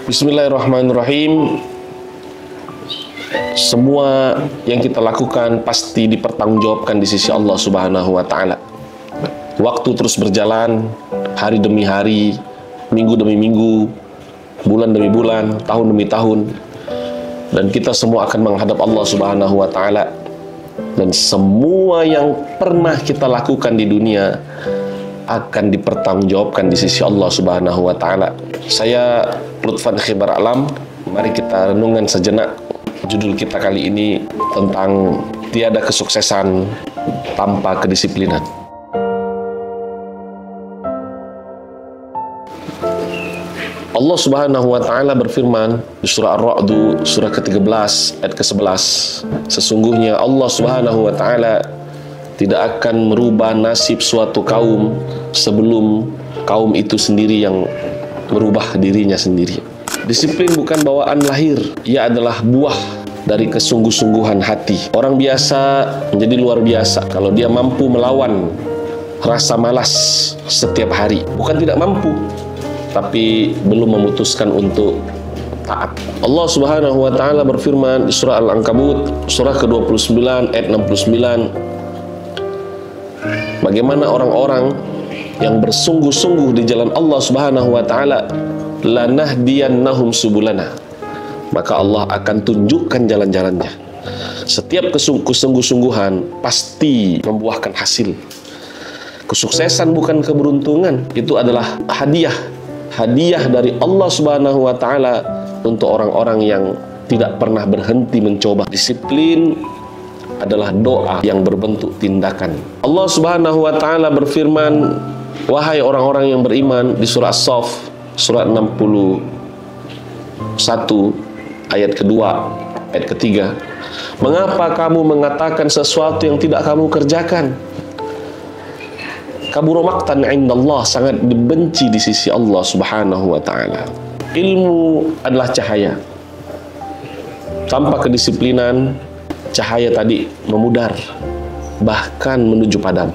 Bismillahirrahmanirrahim. Semua yang kita lakukan pasti dipertanggungjawabkan di sisi Allah Subhanahu wa Ta'ala. Waktu terus berjalan, hari demi hari, minggu demi minggu, bulan demi bulan, tahun demi tahun, dan kita semua akan menghadap Allah Subhanahu wa Ta'ala. Dan semua yang pernah kita lakukan di dunia akan dipertanggungjawabkan di sisi Allah Subhanahu wa Ta'ala. Saya Lutfan Khibar Alam. Mari kita renungkan sejenak. Judul kita kali ini tentang tiada kesuksesan tanpa kedisiplinan. Allah Subhanahu wa Ta'ala berfirman di surah Ar-Ra'd, surah ke-13 ayat ke-11. Sesungguhnya Allah Subhanahu wa Ta'ala tidak akan merubah nasib suatu kaum sebelum kaum itu sendiri yang merubah dirinya sendiri. Disiplin bukan bawaan lahir, ia adalah buah dari kesungguh-sungguhan hati. Orang biasa menjadi luar biasa kalau dia mampu melawan rasa malas setiap hari. Bukan tidak mampu, tapi belum memutuskan untuk taat. Allah Subhanahu wa Ta'ala berfirman di surah Al-Ankabut, surah ke-29 ayat 69. Bagaimana orang-orang yang bersungguh-sungguh di jalan Allah Subhanahu wa Ta'ala, lanahdiyannahum subulana, maka Allah akan tunjukkan jalan-jalannya. Setiap kesungguh-sungguhan pasti membuahkan hasil. Kesuksesan bukan keberuntungan, itu adalah hadiah dari Allah Subhanahu wa Ta'ala untuk orang-orang yang tidak pernah berhenti mencoba. Disiplin adalah doa yang berbentuk tindakan. Allah Subhanahu wa Ta'ala berfirman, wahai orang-orang yang beriman, di surah As-Saff, surah 61 ayat kedua, ayat ketiga. Mengapa kamu mengatakan sesuatu yang tidak kamu kerjakan? Kabura maqtan indallah, sangat dibenci di sisi Allah Subhanahu wa Ta'ala. Ilmu adalah cahaya. Tanpa kedisiplinan, cahaya tadi memudar, bahkan menuju padam.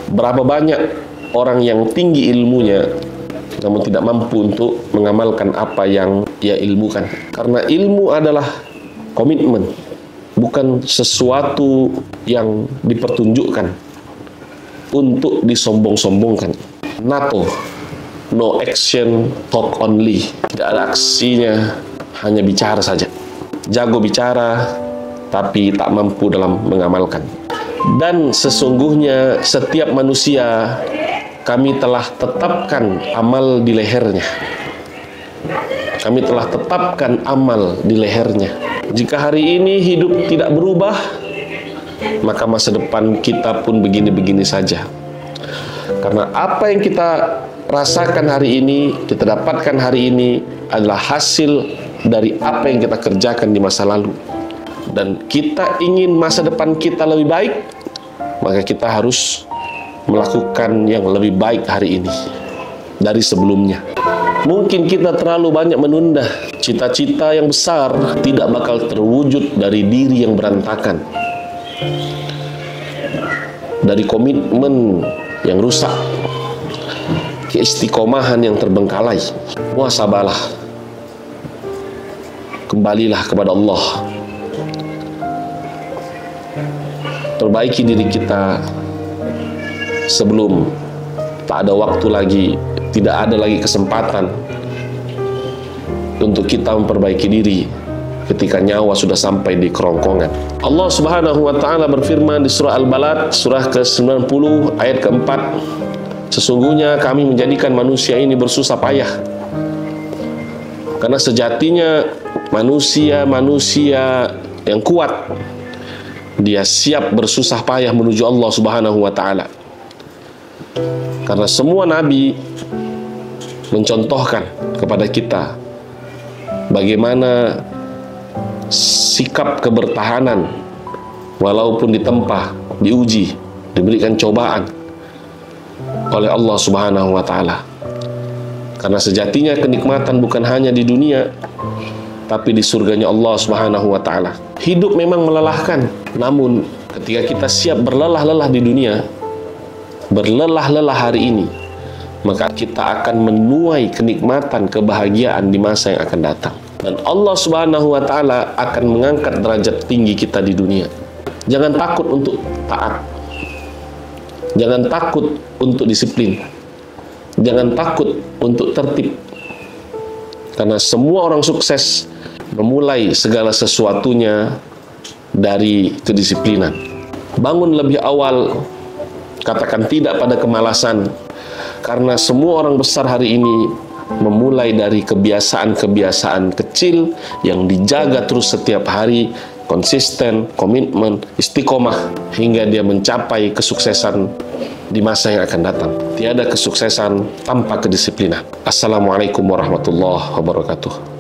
Berapa banyak orang yang tinggi ilmunya namun tidak mampu untuk mengamalkan apa yang ia ilmukan. Karena ilmu adalah komitmen, bukan sesuatu yang dipertunjukkan untuk disombong-sombongkan. NATO, no action, talk only. Tidak ada aksinya, hanya bicara saja. Jago bicara, tapi tak mampu dalam mengamalkan. Dan sesungguhnya setiap manusia kami telah tetapkan amal di lehernya. Kami telah tetapkan amal di lehernya. Jika hari ini hidup tidak berubah, maka masa depan kita pun begini-begini saja. Karena apa yang kita rasakan hari ini, kita dapatkan hari ini adalah hasil dari apa yang kita kerjakan di masa lalu. Dan kita ingin masa depan kita lebih baik, maka kita harus melakukan yang lebih baik hari ini dari sebelumnya. Mungkin kita terlalu banyak menunda. Cita-cita yang besar tidak bakal terwujud dari diri yang berantakan, dari komitmen yang rusak, keistiqomahan yang terbengkalai. Muhasabahlah, kembalilah kepada Allah, perbaiki diri kita sebelum tak ada waktu lagi, tidak ada lagi kesempatan untuk kita memperbaiki diri ketika nyawa sudah sampai di kerongkongan. Allah Subhanahu wa Ta'ala berfirman di surah Al-Balad, surah ke-90 ayat ke-4. Sesungguhnya kami menjadikan manusia ini bersusah payah, karena sejatinya manusia yang kuat, dia siap bersusah payah menuju Allah Subhanahu wa Ta'ala. Karena semua nabi mencontohkan kepada kita bagaimana sikap kebertahanan walaupun ditempa, diuji, diberikan cobaan oleh Allah Subhanahu wa Ta'ala. Karena sejatinya kenikmatan bukan hanya di dunia, tapi di surganya Allah Subhanahu wa Ta'ala. Hidup memang melelahkan, namun ketika kita siap berlelah-lelah di dunia, berlelah-lelah hari ini, maka kita akan menuai kenikmatan, kebahagiaan di masa yang akan datang. Dan Allah Subhanahu wa Ta'ala akan mengangkat derajat tinggi kita di dunia. Jangan takut untuk taat. Jangan takut untuk disiplin. Jangan takut untuk tertib. Karena semua orang sukses memulai segala sesuatunya dari kedisiplinan. Bangun lebih awal, katakan tidak pada kemalasan, karena semua orang besar hari ini memulai dari kebiasaan-kebiasaan kecil yang dijaga terus setiap hari, konsisten, komitmen, istiqomah, hingga dia mencapai kesuksesan di masa yang akan datang. Tiada kesuksesan tanpa kedisiplinan. Assalamualaikum warahmatullahi wabarakatuh.